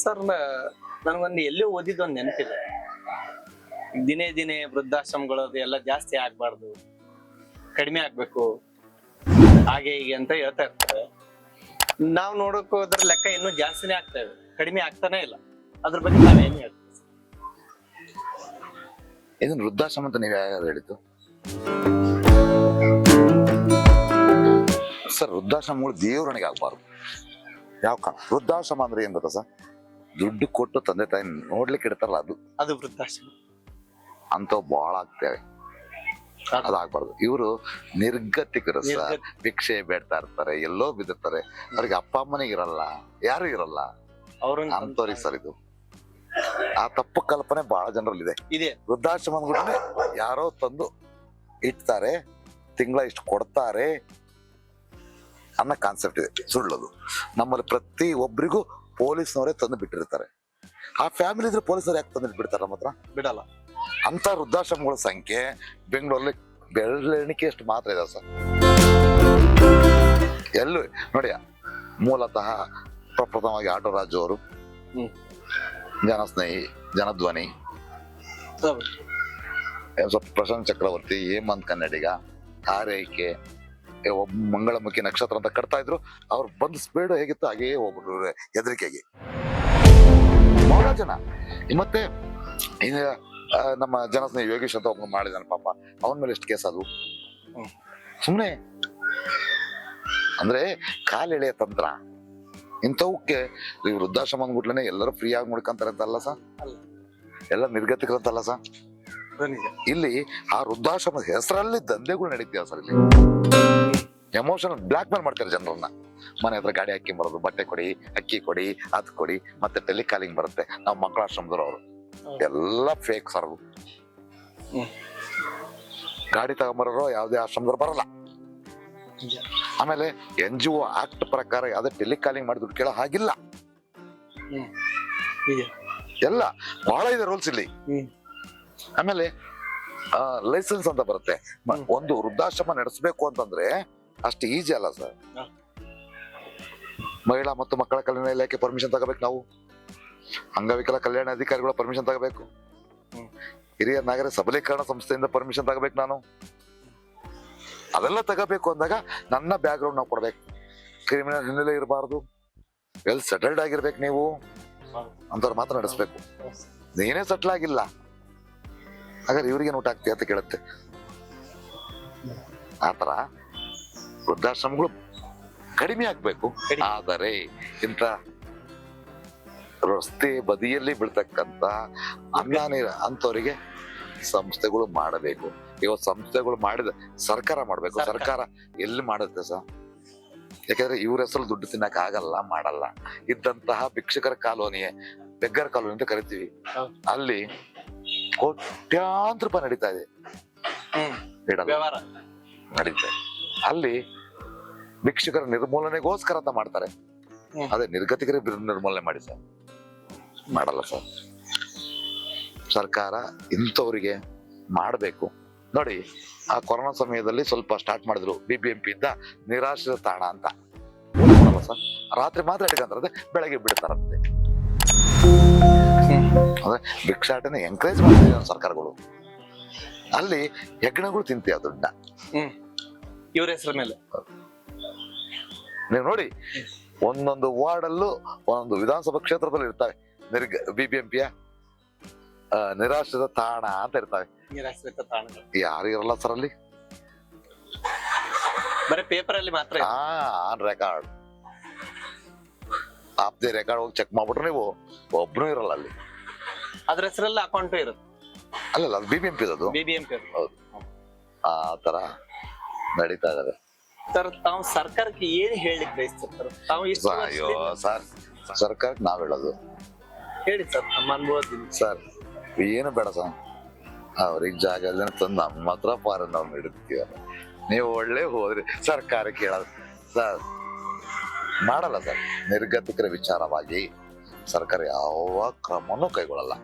Sir ನನಗೊಂದು ಎಲ್ಲೇ ಓದಿದ್ದೊಂದು ನೆನಪಿದೆ. ದಿನೇ ದಿನೇ ವೃದ್ಧಾಶ್ರಮಗಳು ಎಲ್ಲ ಜಾಸ್ತಿ ಆಗ್ಬಾರ್ದು, ಕಡಿಮೆ ಆಗ್ಬೇಕು, ಹಾಗೆ ಹೀಗೆ ಅಂತ ಹೇಳ್ತಾ ಇರ್ತಾರೆ. ನಾವ್ ನೋಡಕ್ ಹೋದ್ರ ಲೆಕ್ಕ ಇನ್ನೂ ಜಾಸ್ತಿನೇ ಆಗ್ತಾ ಇದೆ, ಕಡಿಮೆ ಆಗ್ತಾನೆ ಇಲ್ಲ. ಅದ್ರ ಬಗ್ಗೆ ನಾವೇನ್ ಹೇಳ್ತೀವಿ? ಇದನ್ನ ವೃದ್ಧಾಶ್ರಮ ಅಂತ ನೀವು ಯಾರು ಹೇಳಿದ್ದು ಸರ್? ವೃದ್ಧಾಶ್ರಮಗಳು ದೇವ್ರಣಿಗೆ ಆಗ್ಬಾರ್ದು. ವೃದ್ಧಾಶ್ರಮ ಅಂದ್ರೆ ಏನ್ ಗೊತ್ತಾ ಸರ್? ದುಡ್ಡು ಕೊಟ್ಟು ತಂದೆ ತಾಯಿ ನೋಡ್ಲಿಕ್ಕೆ ಇಡ್ತಾರಲ್ಲ, ಅದು ವೃದ್ಧಾಶ್ರಮ. ಅಂತವ್ ಬಹಳ ಆಗ್ತೇವೆ, ಅದಾಗ್ಬಾರ್ದು. ಇವರು ನಿರ್ಗತಿಕರು ಸರ್, ಭಿಕ್ಷೆ ಬೇಡ್ತಾ ಇರ್ತಾರೆ, ಎಲ್ಲೋ ಬಿದ್ದಿರ್ತಾರೆ. ಅವ್ರಿಗೆ ಅಪ್ಪ ಅಮ್ಮನಿಗೆ ಇರಲ್ಲ, ಯಾರು ಇರಲ್ಲ, ಅಂತವ್ರಿಗೆ ಸರ್ ಇದು. ಆ ತಪ್ಪು ಕಲ್ಪನೆ ಬಹಳ ಜನರಲ್ಲಿ ಇದೆ. ವೃದ್ಧಾಶ್ರಮ ಅಂದ್ಬಿಟ್ರೆ ಯಾರೋ ತಂದು ಇಡ್ತಾರೆ, ತಿಂಗಳ ಇಷ್ಟು ಕೊಡ್ತಾರೆ ಅನ್ನೋ ಕಾನ್ಸೆಪ್ಟ್ ಇದೆ. ಸುಳ್ಳದು. ನಮ್ಮಲ್ಲಿ ಪ್ರತಿ ಒಬ್ಬರಿಗೂ ಪೊಲೀಸ್ನವರೇ ತಂದು ಬಿಟ್ಟಿರ್ತಾರೆ. ಆ ಫ್ಯಾಮಿಲಿ ಇದ್ರೆ ಪೊಲೀಸ್ನವ್ರು ಯಾಕೆ ತಂದು ಬಿಡ್ತಾರೆ? ನಮ್ಮ ಹತ್ರ ಬಿಡಲ್ಲ. ಅಂತ ವೃದ್ಧಾಶ್ರಮಗಳ ಸಂಖ್ಯೆ ಬೆಂಗಳೂರಲ್ಲಿ ಬೆರಳೆಣಿಕೆ ಅಷ್ಟು ಮಾತ್ರ ಇದೆ ಸರ್. ಎಲ್ಲೂ ನೋಡಿ, ಮೂಲತಃ ಪ್ರಪ್ರಥಮವಾಗಿ ಆಟೋ ರಾಜು ಅವರು, ಜನಸ್ನೇಹಿ, ಜನಧ್ವನಿ, ಸ್ವಲ್ಪ ಪ್ರಶಾಂತ್ ಚಕ್ರವರ್ತಿ, ಹೇಮಂತ್ ಕನ್ನಡಿಗ, ಆರೈಕೆ, ಒಬ್ಬ ಮಂಗಳಮುಖಿ ನಕ್ಷತ್ರ ಅಂತ ಕಟ್ತಾ ಇದ್ರು. ಅವ್ರು ಬಂದು ಸ್ಪೀಡ್ ಹೇಗಿತ್ತು ಹಾಗೇ ಹೋಗ್ಬಿಟ್ರು ಹೆದರಿಕೆಗೆ. ಬಹಳ ಜನ. ಮತ್ತೆ ನಮ್ಮ ಜನಸ್ನೇಹಿ ಯೋಗೇಶ್ ಅಂತ ಒಬ್ಬ ಮಾಡಿದಾನೆ ಪಾಪ, ಅವನ ಮೇಲೆ ಎಷ್ಟು ಕೇಸ್ ಅದು ಸುಮ್ನೆ. ಅಂದ್ರೆ ಕಾಲೆಳೆಯ ತಂತ್ರ ಇಂಥವಕ್ಕೆ. ಈ ವೃದ್ಧಾಶ್ರಮ ಅಂದ್ಬಿಟ್ಲೇನೆ ಎಲ್ಲರೂ ಫ್ರೀ ಆಗಿ ನೋಡ್ಕೊಂತಾರೆ ಅಂತಲ್ಲ ಸರ್, ಎಲ್ಲ ನಿರ್ಗತಿಕರಂತಲ್ಲ ಸರ್. ಇಲ್ಲಿ ಆ ವೃದ್ಧಾಶ್ರಮದ ಹೆಸರಲ್ಲಿ ದಂಧೆಗಳು ನಡೀತೀವ ಸರ್. ಇಲ್ಲಿ ಎಮೋಷನಲ್ ಬ್ಲಾಕ್ ಮೇಲ್ ಮಾಡ್ತಾರೆ ಜನರನ್ನ. ಮನೆ ಹತ್ರ ಗಾಡಿ ಹಾಕಿ ಬರೋದು, ಬಟ್ಟೆ ಕೊಡಿ, ಅಕ್ಕಿ ಕೊಡಿ, ಅದ್ ಕೊಡಿ, ಮತ್ತೆ ಟೆಲಿಕಾಲಿಂಗ್ ಬರುತ್ತೆ. ನಾವು ಮಕ್ಕಳ ಆಶ್ರಮದವ್ರು, ಅವರು ಎಲ್ಲ ಫೇಕ್ ಸರ್. ಗಾಡಿ ತಗೊಂಬರೋ ಯಾವ್ದೇ ಆಶ್ರಮದವ್ರು ಬರಲ್ಲ. ಆಮೇಲೆ NGO ಆಕ್ಟ್ ಪ್ರಕಾರ ಯಾವ್ದೇ ಟೆಲಿಕಾಲಿಂಗ್ ಮಾಡಿ ದುಡ್ಡು ಕೇಳೋ ಹಾಗಿಲ್ಲ. ಎಲ್ಲ ಬಹಳ ಇದೆ ರೂಲ್ಸ್ ಇಲ್ಲಿ. ಆಮೇಲೆ ಲೈಸೆನ್ಸ್ ಅಂತ ಬರುತ್ತೆ. ಒಂದು ವೃದ್ಧಾಶ್ರಮ ನಡೆಸಬೇಕು ಅಂತಂದ್ರೆ ಅಷ್ಟು ಈಜಿ ಅಲ್ಲ ಸರ್. ಮಹಿಳಾ ಮತ್ತು ಮಕ್ಕಳ ಕಲ್ಯಾಣ ಇಲಾಖೆ ಪರ್ಮಿಷನ್ ತಗೋಬೇಕು ನಾವು. ಅಂಗವಿಕಲ ಕಲ್ಯಾಣ ಅಧಿಕಾರಿಗಳ ಪರ್ಮಿಷನ್ ತಗೋಬೇಕು. ಹಿರಿಯ ನಾಗರಿಕ ಸಬಲೀಕರಣ ಸಂಸ್ಥೆಯಿಂದ ಪರ್ಮಿಷನ್ ತಗೋಬೇಕು ನಾನು. ಅದೆಲ್ಲ ತಗೋಬೇಕು ಅಂದಾಗ ನನ್ನ ಬ್ಯಾಕ್ ಗ್ರೌಂಡ್ ನಾವು ಕೊಡ್ಬೇಕು. ಕ್ರಿಮಿನಲ್ ಹಿನ್ನೆಲೆ ಇರಬಾರ್ದು, ವೆಲ್ ಸೆಟಲ್ಡ್ ಆಗಿರ್ಬೇಕು ನೀವು ಅಂತವ್ರು ಮಾತ್ರ ನಡೆಸ್ಬೇಕು. ನೀನೇ ಸೆಟ್ಲ್ ಆಗಿಲ್ಲ ಹಾಗಾದ್ರೆ ಇವ್ರಿಗೆ ಊಟ ಆಗ್ತೀಯ ಅಂತ ಕೇಳುತ್ತೆ. ಆತರ ವೃದ್ಧಾಶ್ರಮಗಳು ಕಡಿಮೆ ಆಗ್ಬೇಕು. ಆದರೆ ಇಂಥ ರಸ್ತೆ ಬದಿಯಲ್ಲಿ ಬೀಳ್ತಕ್ಕಂತ ಅನ್ನ ನೀರು ಅಂತವರಿಗೆ ಸಂಸ್ಥೆಗಳು ಮಾಡಬೇಕು. ಇವತ್ತು ಸಂಸ್ಥೆಗಳು ಮಾಡಿದ ಸರ್ಕಾರ ಮಾಡ್ಬೇಕು. ಸರ್ಕಾರ ಎಲ್ಲಿ ಮಾಡುತ್ತೆ ಸರ್? ಯಾಕಂದ್ರೆ ಇವ್ರ ಹೆಸರು ದುಡ್ಡು ತಿನ್ನಕ್ ಆಗಲ್ಲ, ಮಾಡಲ್ಲ. ಇದ್ದಂತಹ ಭಿಕ್ಷುಕರ ಕಾಲೋನಿ, ಬೆಗ್ಗರ್ ಕಾಲೋನಿ ಅಂತ ಕರಿತೀವಿ, ಅಲ್ಲಿ ಕೋಟ್ಯಾಂತರ ರೂಪಾಯಿ ನಡೀತಾ ಇದೆ, ನಡೀತಾ. ಅಲ್ಲಿ ಭಿಕ್ಷುಕರ ನಿರ್ಮೂಲನೆಗೋಸ್ಕರ ಅಂತ ಮಾಡ್ತಾರೆ. ಅದೇ ನಿರ್ಗತಿಕರ ನಿರ್ಮೂಲನೆ ಮಾಡಿ ಸರ್, ಮಾಡಲ್ಲ ಸರ್. ಸರ್ಕಾರ ಇಂಥವ್ರಿಗೆ ಮಾಡಬೇಕು. ನೋಡಿ, ಆ ಕೊರೋನಾ ಸಮಯದಲ್ಲಿ ಸ್ವಲ್ಪ ಸ್ಟಾರ್ಟ್ ಮಾಡಿದ್ರು BBMP ಇಂದ ನಿರಾಶ್ರಿತ ತಾಣ ಅಂತ. ಸರ್ ರಾತ್ರಿ ಮಾತ್ರ ಇಟ್ಕೊಂತಾರಂತೆ, ಬೆಳಗ್ಗೆ ಬಿಡ್ತಾರಂತೆ. ಅಂದ್ರೆ ಭಿಕ್ಷಾಟನೆ ಎಂಕರೇಜ್ ಮಾಡ್ತಿದ್ದ ಸರ್ಕಾರಗಳು. ಅಲ್ಲಿ ಯಜ್ಞಗಳು ತಿಂತೀಯ ದುಡ್ಡ ಇವ್ರ ಹೆಸರ ಮೇಲೆ. ನೀವು ನೋಡಿ, ಒಂದೊಂದು ವಾರ್ಡ್ ಅಲ್ಲೂ ಒಂದೊಂದು ವಿಧಾನಸಭಾ ಕ್ಷೇತ್ರದಲ್ಲಿ ಇರ್ತವೆ BBMPಯ ನಿರಾಶ್ರಿತ ತಾಣ ಅಂತ ಇರ್ತವೆ. ಯಾರು ಇರಲ್ಲ ಸರ್ ಅಲ್ಲಿ, ಬರೀ ಪೇಪರ್ ಅಲ್ಲಿ ಮಾತ್ರ. On record, of the record ಹೋಗಿ ಚೆಕ್ ಮಾಡ್ಬಿಟ್ರೆ ನೀವು ಒಬ್ರು ಇರಲ್ಲ ಅಲ್ಲಿ. ಅದ್ರ ಹೆಸರಲ್ಲಿ ಅಕೌಂಟ್ ಇರುತ್ತೆ. ಅಲ್ಲಲ್ಲ, ಅದು BBMP ಅದು. ಹೌದು, ಆ ತರ ನಡೀತಾ ಇದಾವೆ ಸರ್. ತಾವು ಸರ್ಕಾರಕ್ಕೆ ಏನ್ ಹೇಳಿಕ್ ಬಯಸ್ತಿರ್ತಾರೆ ತಾವು? ಅಯ್ಯೋ ಸರ್, ಸರ್ಕಾರಕ್ಕೆ ನಾವ್ ಹೇಳೋದು ಹೇಳಿ ಸರ್, ನಮ್ಮ ಅನುಭವದಿಂದ. ಸರ್ ಏನು ಬೇಡ ಸರ್, ಅವ್ರಿಗೆ ಜಾಗ ಎಲ್ಲ ತಂದು ನಮ್ಮ ಹತ್ರ ಫಾರನ್ ನಾವು ಇಡ್ತೀವ. ನೀವು ಒಳ್ಳೆ ಹೋದ್ರಿ ಸರ್ಕಾರಕ್ಕೆ ಹೇಳೋದು ಸರ್, ಮಾಡಲ್ಲ ಸರ್. ನಿರ್ಗತಿಕರ ವಿಚಾರವಾಗಿ ಸರ್ಕಾರ ಯಾವ ಕ್ರಮನೂ ಕೈಗೊಳ್ಳಲ್ಲ.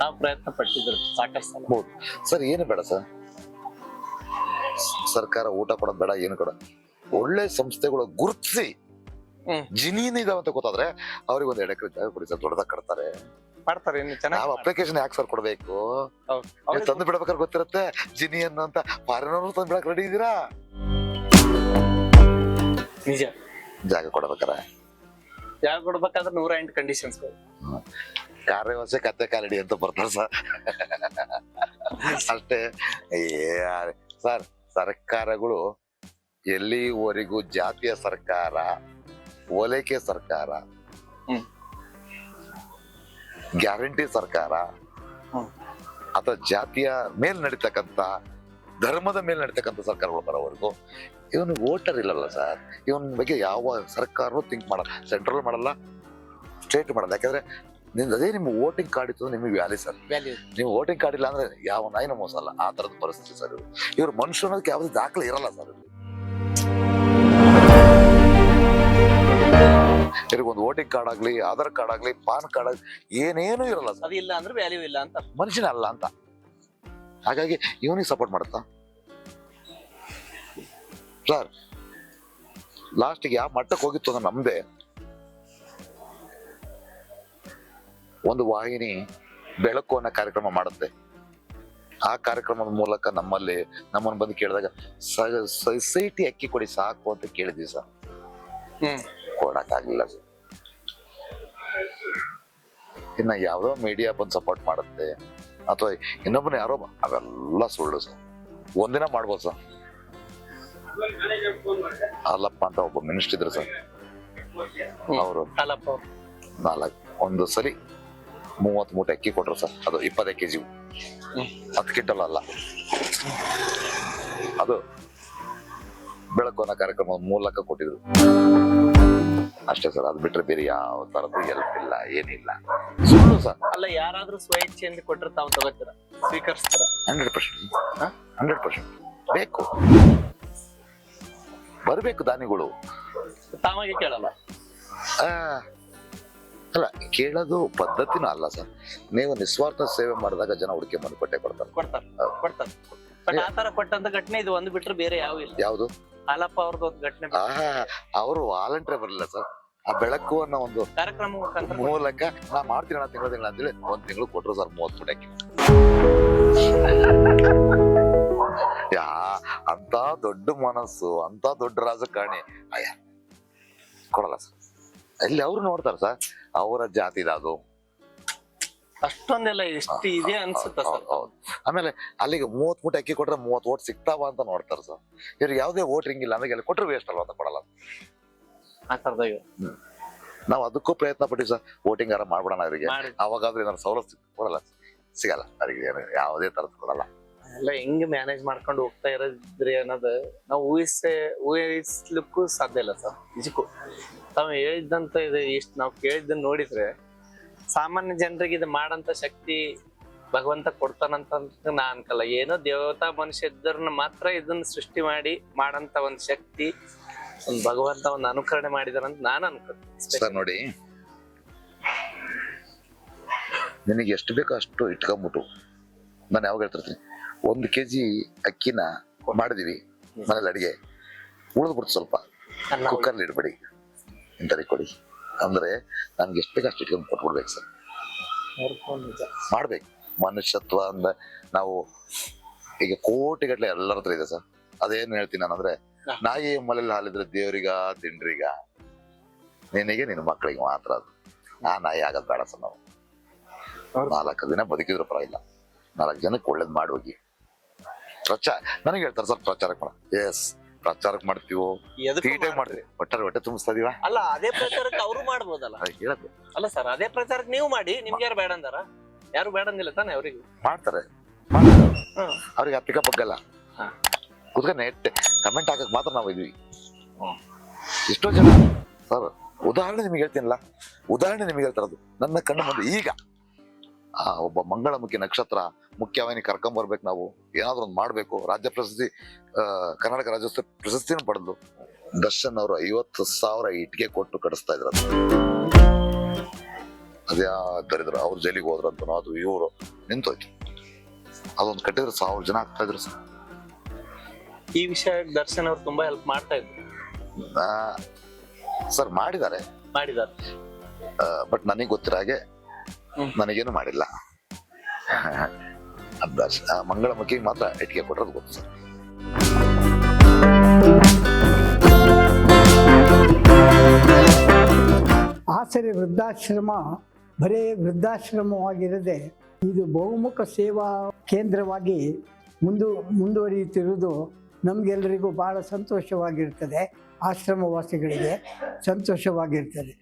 ನಾವು ಪ್ರಯತ್ನ ಪಟ್ಟಿದ್ರು ಸಾಕಷ್ಟು ಸರ್. ಏನು ಬೇಡ ಸರ್, ಸರ್ಕಾರ ಊಟ ಕೊಡೋದು ಬೇಡ, ಏನು ಕೊಡ, ಒಳ್ಳೆ ಸಂಸ್ಥೆಗಳು ಗುರುತಿಸಿ ಹ್ಮ್. ಜಿನಿಯನ್ ಇದಾವ ಅಂತ ಗೊತ್ತಾದ್ರೆ ಅವ್ರಿಗೆ ಒಂದ್ 2 ಎಕರೆ ಜಾಗ ಕೊಡಿ ಸರ್, ದೊಡ್ಡದಾಗ ಕಟ್ತಾರೆ. ಮಾಡ್ತಾರೆ ಇನ್ನು ಚೆನ್ನಾಗಿ ನಾವು ಅಪ್ಲಿಕೇಶನ್ ಯಾಕೆ ಸರ್ ಕೊಡ್ಬೇಕು? ನೀವು ತಂದು ಬಿಡ್ಬೇಕಾದ್ರೆ ಗೊತ್ತಿರುತ್ತೆ ಜಿನಿಯನ್ ಅಂತ. ಫಾರಿನರ್ ತಂದು ಬಿಡಕ್ ರೆಡಿ ಇದೀರಾ? ನಿಜ. ಜಾಗ ಕೊಡ್ಬೇಕಾರ ಜಾಗ ಕೊಡ್ಬೇಕಾದ್ರೆ 108 ಕಂಡೀಷನ್ಸ್. ಕಾರ್ಯವಸೆ ಕತ್ತೆ ಕಾಲಡಿ ಅಂತ ಬರ್ತಾರೆ ಸರ್. ಅಷ್ಟೇ. ಸರ್, ಸರ್ಕಾರಗಳು ಎಲ್ಲಿವರೆಗೂ ಜಾತಿಯ ಸರ್ಕಾರ, ಓಲೈಕೆ ಸರ್ಕಾರ, ಹ್ಮ್. ಗ್ಯಾರಂಟಿ ಸರ್ಕಾರ ಹ್ಮ್. ಅಥವಾ ಜಾತಿಯ ಮೇಲ್ ನಡೀತಕ್ಕಂತ, ಧರ್ಮದ ಮೇಲೆ ನಡೀತಕ್ಕಂಥ ಸರ್ಕಾರಗಳು ಬರೋವರೆಗೂ ಇವನು ವೋಟರ್ ಇಲ್ಲಲ್ಲ ಸರ್. ಇವನ ಬಗ್ಗೆ ಯಾವ ಸರ್ಕಾರನೂ ಥಿಂಕ್ ಮಾಡಲ್ಲ. ಸೆಂಟ್ರಲ್ ಮಾಡಲ್ಲ, ಸ್ಟೇಟ್ ಮಾಡಲ್ಲ. ಯಾಕಂದ್ರೆ ಅದೇ ನಿಮ್ಮ ವೋಟಿಂಗ್ ಕಾರ್ಡ್ ಇತ್ತು ನಿಮಗೆ ವ್ಯಾಲ್ಯೂ ಸರ್. ನೀವು ವೋಟಿಂಗ್ ಕಾರ್ಡ್ ಇಲ್ಲ ಅಂದ್ರೆ ಯಾವ ನಾಯಿನ ಮೋಸ ಅಲ್ಲ. ಆ ತರದ ಪರಿಸ್ಥಿತಿ ಸರ್ ಇವರು. ಇವ್ರು ಮನುಷ್ಯ ಅನ್ನೋದಕ್ಕೆ ಯಾವ್ದು ದಾಖಲೆ ಇರಲ್ಲ ಸರ್. ಇವ್ರಿಗೆ ಒಂದು ವೋಟಿಂಗ್ ಕಾರ್ಡ್ ಆಗ್ಲಿ, ಆಧಾರ್ ಕಾರ್ಡ್ ಆಗ್ಲಿ, ಪಾನ್ ಕಾರ್ಡ್ ಆಗ್ಲಿ ಏನೇನು ಇರಲ್ಲ ಸರ್. ಅದಿಲ್ಲ ಅಂದ್ರೆ ವ್ಯಾಲ್ಯೂ ಇಲ್ಲ ಅಂತ, ಮನುಷ್ಯನ ಅಲ್ಲ ಅಂತ. ಹಾಗಾಗಿ ಇವನಿಗೆ ಸಪೋರ್ಟ್ ಮಾಡುತ್ತಾ ಸರ್? ಲಾಸ್ಟಿಗೆ ಯಾವ ಮಟ್ಟಕ್ಕೆ ಹೋಗಿತ್ತು ಅಂದ್ರೆ ನಮ್ದೇ ಒಂದು ವಾಹಿನಿ ಬೆಳಕು ಅನ್ನೋ ಕಾರ್ಯಕ್ರಮ ಮಾಡುತ್ತೆ. ಆ ಕಾರ್ಯಕ್ರಮದ ಮೂಲಕ ನಮ್ಮನ್ನು ಬಂದು ಕೇಳಿದಾಗ ಸೊಸೈಟಿ ಅಕ್ಕಿ ಕೊಡಿ ಸಾಕು ಅಂತ ಕೇಳಿದ್ವಿ ಸರ್. ಕೊಡಕ್ಕಾಗ್ಲಿಲ್ಲ ಸರ್. ಇನ್ನ ಯಾವ್ದೋ ಮೀಡಿಯಾ ಬಂದು ಸಪೋರ್ಟ್ ಮಾಡುತ್ತೆ ಅಥವಾ ಇನ್ನೊಬ್ಬನ ಯಾರೋ, ಅವೆಲ್ಲ ಸುಳ್ಳು ಸರ್. ಒಂದಿನ ಮಾಡ್ಬೋದು ಸರ್. ಹಾಲಪ್ಪ ಅಂತ ಒಬ್ಬ ಮಿನಿಸ್ಟರ್ ಇದ್ರು ಸರ್. ಅವರು 4 ಒಂದು ಸರಿ 30 ಮೂಟೆ ಅಕ್ಕಿ ಕೊಟ್ರು ಸರ್. ಅದು 20 kg, 10 ಕ್ವಿಂಟಲ್ ಅಲ್ಲ. ಅದು ಬೆಳಕು ಅನ್ನೋ ಕಾರ್ಯಕ್ರಮದ ಮೂಲಕ ಕೊಟ್ಟಿದ್ರು ಅಷ್ಟೇ ಸರ್. ಅದು ಬಿಟ್ರೆ ಬೇರೆ ಯಾವ ತರದ್ದು ಹೆಲ್ಪ್ ಇಲ್ಲ, ಏನಿಲ್ಲ. ಸುಳ್ಳು ಸರ್. ಅಲ್ಲ, ಯಾರಾದ್ರೂ ಸ್ವಇಚ್ಛೆಯಿಂದ ಕೊಟ್ಟರೆ ತಾವು ತಗೋತೀರ, ಸ್ವೀಕರಿಸ್ತಾರ? 100% ಬೇಕು, ಬರ್ಬೇಕು ದಾನಿಗಳು. ತಾವಾಗೆ ಕೇಳಲ್ಲ? ಅಲ್ಲ, ಕೇಳೋದು ಪದ್ಧತಿನೂ ಅಲ್ಲ ಸರ್. ನೀವು ನಿಸ್ವಾರ್ಥ ಸೇವೆ ಮಾಡಿದಾಗ ಜನ ಹುಡುಕಿ ಬಂದು ಕೊಟ್ಟೆ ಕೊಡ್ತಾರೆ. ಬಟ್ ಆ ತರ ಕೊಟ್ಟಂತ ಘಟನೆ ಇದು ಒಂದು ಬಿಟ್ರೆ ಬೇರೆ ಯಾವ ಇಲ್ಲ. ಯಾವುದು? ಹಾಲಪ್ಪ ಅವ್ರದ್ದು ಒಂದು ಘಟನೆ. ಅವರು ವಾಲಂಟಿಯರ್ ಬರಲಿಲ್ಲ ಸರ್. ಆ ಬೆಳಕು ಅನ್ನೋ ಒಂದು ಕಾರ್ಯಕ್ರಮ ಮೂಲಕ ನಾ ಮಾಡ್ತೀನಿ ತಿಂಗಳ ಅಂತೇಳಿ 1 ತಿಂಗಳು ಕೊಟ್ರು ಸರ್ 30 ಮೂಟೆ ಅಕ್ಕಿ. ಅಂತ ದೊಡ್ಡ ಮನಸ್ಸು, ಅಂತ ದೊಡ್ಡ ರಾಜಕಾರಣಿ ಕೊಡಲ್ಲ ಸರ್. ಅಲ್ಲಿ ಅವ್ರು ನೋಡ್ತಾರೆ ಸರ್, ಅವರ ಜಾತಿದು ಅಷ್ಟೊಂದೆಲ್ಲ ಎಷ್ಟು ಇದೆ ಅನ್ಸುತ್ತ ಸರ್. ಆಮೇಲೆ ಅಲ್ಲಿಗೆ 30 ಮೂಟೆ ಅಕ್ಕಿ ಕೊಟ್ರೆ 30 ಓಟ್ ಸಿಗ್ತಾವ ಅಂತ ನೋಡ್ತಾರೆ ಸರ್. ಇವ್ರಿಗೆ ಯಾವುದೇ ವೋಟಿಂಗ್ ಇಲ್ಲ ಅಂದ್ರೆ ಕೊಟ್ರೆ ವೇಸ್ಟ್ ಅಲ್ವಾ ಅಂತ ಕೊಡಲ್ಲ. ನಾವು ಅದಕ್ಕೂ ಪ್ರಯತ್ನ ಪಟ್ಟಿವಿ ಸರ್. ವೋಟಿಂಗ್ ಯಾರ ಮಾಡ್ಬಿಡೋಣ ಅವರಿಗೆ, ಅವಾಗಾದ್ರೂ ಏನಾದ್ರು ಸವಲತ್ತು ಕೊಡಲ್ಲ, ಸಿಗಲ್ಲ ಅವರಿಗೆ. ಯಾವುದೇ ತರದ್ ಕೊಡಲ್ಲ. ಎಲ್ಲ ಹೆಂಗ್ ಮ್ಯಾನೇಜ್ ಮಾಡ್ಕೊಂಡು ಹೋಗ್ತಾ ಇರೋದ್ರಿ ಅನ್ನೋದು ನಾವು ಊಹಿಸ್ಲಿಕ್ಕೂ ಸಾಧ್ಯ ಇಲ್ಲ ಸರ್. ನಿಜಕ್ಕೂ ತಾವು ಹೇಳಿದಂತ ಇದು ಇಷ್ಟು ನಾವು ಕೇಳಿದ್ದನ್ನ ನೋಡಿದ್ರೆ ಸಾಮಾನ್ಯ ಜನರಿಗೆ ಇದು ಮಾಡಂತ ಶಕ್ತಿ ಭಗವಂತ ಕೊಡ್ತಾನಂತ ನಾ ಅನ್ಕಲ್ಲ. ಏನೋ ದೇವತಾ ಮನುಷ್ಯ ಇದ್ದರನ್ನ ಮಾತ್ರ ಇದನ್ನ ಸೃಷ್ಟಿ ಮಾಡಿ ಮಾಡಂತ ಒಂದ್ ಶಕ್ತಿ ಒಂದ್ ಭಗವಂತ ಒಂದ್ ಅನುಕರಣೆ ಮಾಡಿದಾರಂತ ನಾನು ಅನ್ಕೋತೀನಿ ಸರ್. ನೋಡಿ, ನಿನಗೆ ಎಷ್ಟು ಬೇಕೋ ಅಷ್ಟು ಇಟ್ಕೊಂಡ್ಬಿಟ್ಟು, ನಾನು ಯಾವಾಗ ಹೇಳ್ತಿರ್ತೀನಿ, 1 kg ಅಕ್ಕಿನ ಮಾಡಿದೀವಿ ಮನೇಲಿ ಅಡಿಗೆ, ಉಳಿದ್ಬಿಡ್ತು ಸ್ವಲ್ಪ, ಕುಕ್ಕರ್ಲಿ ಇಡ್ಬೇಡಿ, ಇಂಟರಿಗೆ ಕೊಡಿ ಅಂದ್ರೆ ನನ್ಗೆ ಎಷ್ಟು ಬೇಕೋ ಅಷ್ಟು ಇಟ್ಕೊಂಡು ಕೊಟ್ಬಿಡ್ಬೇಕು ಸರ್. ಮಾಡ್ಬೇಕು. ಮನುಷ್ಯತ್ವ ಅಂದ್ರೆ ನಾವು ಈಗ ಕೋಟಿಗಟ್ಲೆ ಎಲ್ಲರ ಹತ್ರ ಇದೆ ಸರ್. ಅದೇನ್ ಹೇಳ್ತೀನಿ ನಾನಂದ್ರೆ, ನಾಯಿ ಮಲೆಯಲ್ಲಿ ಹಾಲಿದ್ರೆ ದೇವ್ರಿಗ ತಿಂಡ್ರಿಗ, ನಿನಗೆ ನಿನ್ನ ಮಕ್ಕಳಿಗೆ ಮಾತ್ರ ಅದು. ಆ ನಾಯಿ ಆಗದ್ ಬೇಡ ಸರ್. ನಾವು 4 ದಿನ ಬದುಕಿದ್ರು ಪರವಾಗಿಲ್ಲ, 4 ಜನಕ್ಕೆ ಒಳ್ಳೇದ್ ಮಾಡೋಗಿ ನನಗೆ ಹೇಳ್ತಾರೆ ಸರ್, ಪ್ರಚಾರಕ್ಕೆ ಮಾಡ. ಎಸ್, ಪ್ರಚಾರಕ್ಕೆ ಮಾಡ್ತೀವೋ, ತೀಟೆ ಮಾಡ್ತೀವಿ, ಹೊಟ್ಟೆ ತುಂಬಿಸ್ತಾ ಇದೀವ. ಅಲ್ಲ, ಅದೇ ಪ್ರಚಾರಕ್ಕೆ ಅವರು ಮಾಡ್ಬೋದಲ್ಲ. ಹೇಳದ್ದು ಅಲ್ಲ ಸರ್, ಅದೇ ಪ್ರಚಾರಕ್ಕೆ ನೀವು ಮಾಡಿ. ನಿಮ್ಗೆ ಯಾರು ಬೇಡ ಅಂದಾರ? ಯಾರು ಬೇಡ ಅಂದಿಲ್ಲ ತಾನೆ? ಅವ್ರಿಗೆ ಮಾಡ್ತಾರೆ. ಅವ್ರಿಗೆ ಅಪ್ಪಿಕ ಬಗ್ಗಲ್ಲ. ಕುತ್ಕೊಂಡು ನೆಟ್ಟೆ ಕಮೆಂಟ್ ಹಾಕಕ್ ಮಾತ್ರ ನಾವು ಇದೀವಿ. ಎಷ್ಟೋ ಜನ ಸರ್, ಉದಾಹರಣೆ ನಿಮ್ಗೆ ಹೇಳ್ತೀನಲ್ಲ, ಉದಾಹರಣೆ ನಿಮ್ಗೆ ಹೇಳ್ತಾರದು ನನ್ನ ಕಣ್ಣು ಮುಂದೆ. ಈಗ ಒಬ್ಬ ಮಂಗಳಮುಖಿ ನಕ್ಷತ್ರ ಮುಖ್ಯವಾಹಿನಿ ಕರ್ಕೊಂಬರ್ಬೇಕು, ನಾವು ಏನಾದ್ರು ಒಂದು ಮಾಡ್ಬೇಕು. ರಾಜ್ಯ ಪ್ರಶಸ್ತಿ, ಕರ್ನಾಟಕ ರಾಜ್ಯೋತ್ಸವ ಪ್ರಶಸ್ತಿನೂ ಪಡೆದು ದರ್ಶನ್ ಅವರು 50,000 ಇಟ್ಟಿಗೆ ಕೊಟ್ಟು ಕಡಿಸ್ತಾ ಇದ್ರು. ಅದ್ಯಾ ದರಿದ್ರ, ಅವ್ರು ಜೈಲಿಗೆ ಹೋದ್ರಂತ ಅದು ಇವರು ನಿಂತೋಯ್ತು. ಅದೊಂದು ಕಟ್ಟಿದ್ರೆ 1000 ಜನ ಆಗ್ತಾ ಇದ್ರು ಸರ್. ಈ ವಿಷಯ ದರ್ಶನ್ ಅವ್ರು ತುಂಬಾ ಹೆಲ್ಪ್ ಮಾಡ್ತಾ ಇದ್ರು. ಸರ್ ಮಾಡಿದ್ದಾರೆ, ಬಟ್ ನನಗೆ ಗೊತ್ತಿರೋ ಹಾಗೆ ನನಗೇನು ಮಾಡಿಲ್ಲ. ಮಂಗಳಮುಖಿಗೆ ಮಾತ್ರ ಇಟ್ಟಿಗೆ ಕೊಟ್ಟರೆ ಗೊತ್ತು ಸರ್. ಆಸರೆ ವೃದ್ಧಾಶ್ರಮ ಬರೇ ವೃದ್ಧಾಶ್ರಮವಾಗಿರದೆ ಇದು ಬಹುಮುಖ ಸೇವಾ ಕೇಂದ್ರವಾಗಿ ಮುಂದುವರಿಯುತ್ತಿರುವುದು ನಮಗೆಲ್ಲರಿಗೂ ಬಹಳ ಸಂತೋಷವಾಗಿರ್ತದೆ. ಆಶ್ರಮವಾಸಿಗಳಿಗೆ ಸಂತೋಷವಾಗಿರ್ತದೆ.